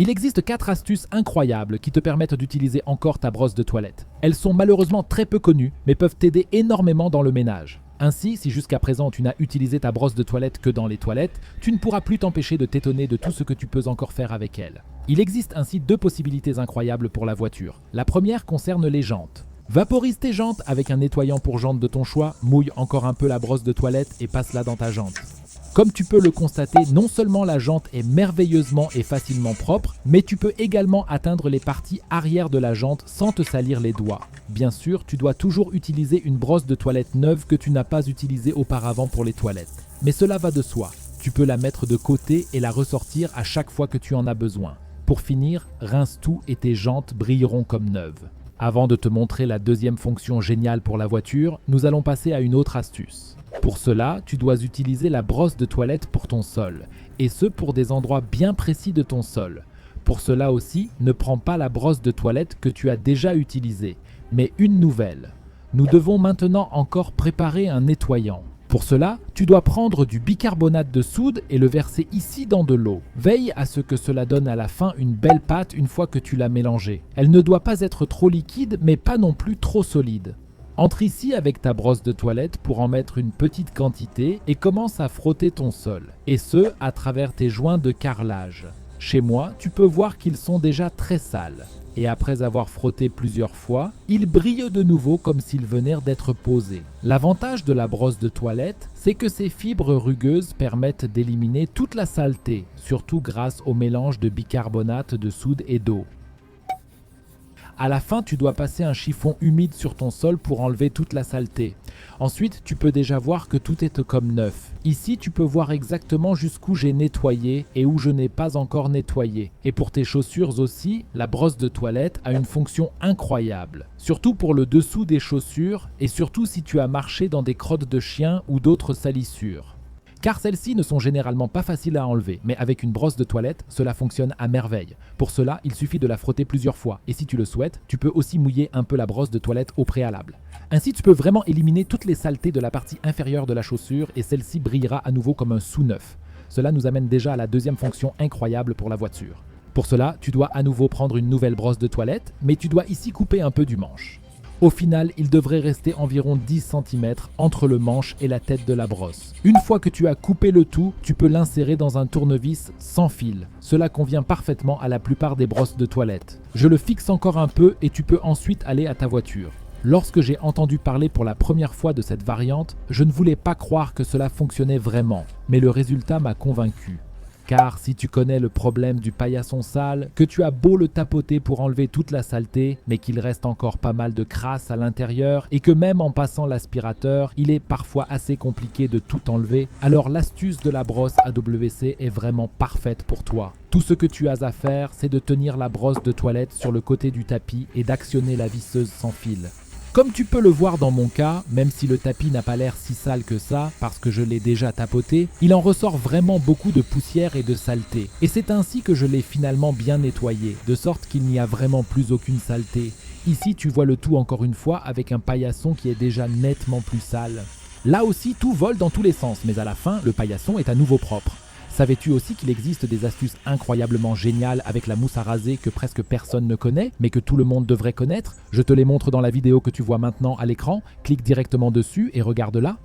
Il existe 4 astuces incroyables qui te permettent d'utiliser encore ta brosse de toilette. Elles sont malheureusement très peu connues, mais peuvent t'aider énormément dans le ménage. Ainsi, si jusqu'à présent tu n'as utilisé ta brosse de toilette que dans les toilettes, tu ne pourras plus t'empêcher de t'étonner de tout ce que tu peux encore faire avec elle. Il existe ainsi 2 possibilités incroyables pour la voiture. La première concerne les jantes. Vaporise tes jantes avec un nettoyant pour jantes de ton choix, mouille encore un peu la brosse de toilette et passe-la dans ta jante. Comme tu peux le constater, non seulement la jante est merveilleusement et facilement propre, mais tu peux également atteindre les parties arrière de la jante sans te salir les doigts. Bien sûr, tu dois toujours utiliser une brosse de toilette neuve que tu n'as pas utilisée auparavant pour les toilettes. Mais cela va de soi. Tu peux la mettre de côté et la ressortir à chaque fois que tu en as besoin. Pour finir, rince tout et tes jantes brilleront comme neuves. Avant de te montrer la deuxième fonction géniale pour la voiture, nous allons passer à une autre astuce. Pour cela, tu dois utiliser la brosse de toilette pour ton sol, et ce pour des endroits bien précis de ton sol. Pour cela aussi, ne prends pas la brosse de toilette que tu as déjà utilisée, mais une nouvelle. Nous devons maintenant encore préparer un nettoyant. Pour cela, tu dois prendre du bicarbonate de soude et le verser ici dans de l'eau. Veille à ce que cela donne à la fin une belle pâte une fois que tu l'as mélangée. Elle ne doit pas être trop liquide, mais pas non plus trop solide. Entre ici avec ta brosse de toilette pour en mettre une petite quantité et commence à frotter ton sol, et ce à travers tes joints de carrelage. Chez moi, tu peux voir qu'ils sont déjà très sales, et après avoir frotté plusieurs fois, ils brillent de nouveau comme s'ils venaient d'être posés. L'avantage de la brosse de toilette, c'est que ces fibres rugueuses permettent d'éliminer toute la saleté, surtout grâce au mélange de bicarbonate de soude et d'eau. À la fin, tu dois passer un chiffon humide sur ton sol pour enlever toute la saleté. Ensuite, tu peux déjà voir que tout est comme neuf. Ici, tu peux voir exactement jusqu'où j'ai nettoyé et où je n'ai pas encore nettoyé. Et pour tes chaussures aussi, la brosse de toilette a une fonction incroyable. Surtout pour le dessous des chaussures et surtout si tu as marché dans des crottes de chien ou d'autres salissures. Car celles-ci ne sont généralement pas faciles à enlever, mais avec une brosse de toilette, cela fonctionne à merveille. Pour cela, il suffit de la frotter plusieurs fois, et si tu le souhaites, tu peux aussi mouiller un peu la brosse de toilette au préalable. Ainsi, tu peux vraiment éliminer toutes les saletés de la partie inférieure de la chaussure, et celle-ci brillera à nouveau comme un sous-neuf. Cela nous amène déjà à la deuxième fonction incroyable pour la voiture. Pour cela, tu dois à nouveau prendre une nouvelle brosse de toilette, mais tu dois ici couper un peu du manche. Au final, il devrait rester environ 10 cm entre le manche et la tête de la brosse. Une fois que tu as coupé le tout, tu peux l'insérer dans un tournevis sans fil. Cela convient parfaitement à la plupart des brosses de toilette. Je le fixe encore un peu et tu peux ensuite aller à ta voiture. Lorsque j'ai entendu parler pour la première fois de cette variante, je ne voulais pas croire que cela fonctionnait vraiment, mais le résultat m'a convaincu. Car si tu connais le problème du paillasson sale, que tu as beau le tapoter pour enlever toute la saleté, mais qu'il reste encore pas mal de crasse à l'intérieur et que même en passant l'aspirateur, il est parfois assez compliqué de tout enlever, alors l'astuce de la brosse AWC est vraiment parfaite pour toi. Tout ce que tu as à faire, c'est de tenir la brosse de toilette sur le côté du tapis et d'actionner la visseuse sans fil. Comme tu peux le voir dans mon cas, même si le tapis n'a pas l'air si sale que ça, parce que je l'ai déjà tapoté, il en ressort vraiment beaucoup de poussière et de saleté. Et c'est ainsi que je l'ai finalement bien nettoyé, de sorte qu'il n'y a vraiment plus aucune saleté. Ici, tu vois le tout encore une fois avec un paillasson qui est déjà nettement plus sale. Là aussi, tout vole dans tous les sens, mais à la fin, le paillasson est à nouveau propre. Savais-tu aussi qu'il existe des astuces incroyablement géniales avec la mousse à raser que presque personne ne connaît, mais que tout le monde devrait connaître? Je te les montre dans la vidéo que tu vois maintenant à l'écran, clique directement dessus et regarde là.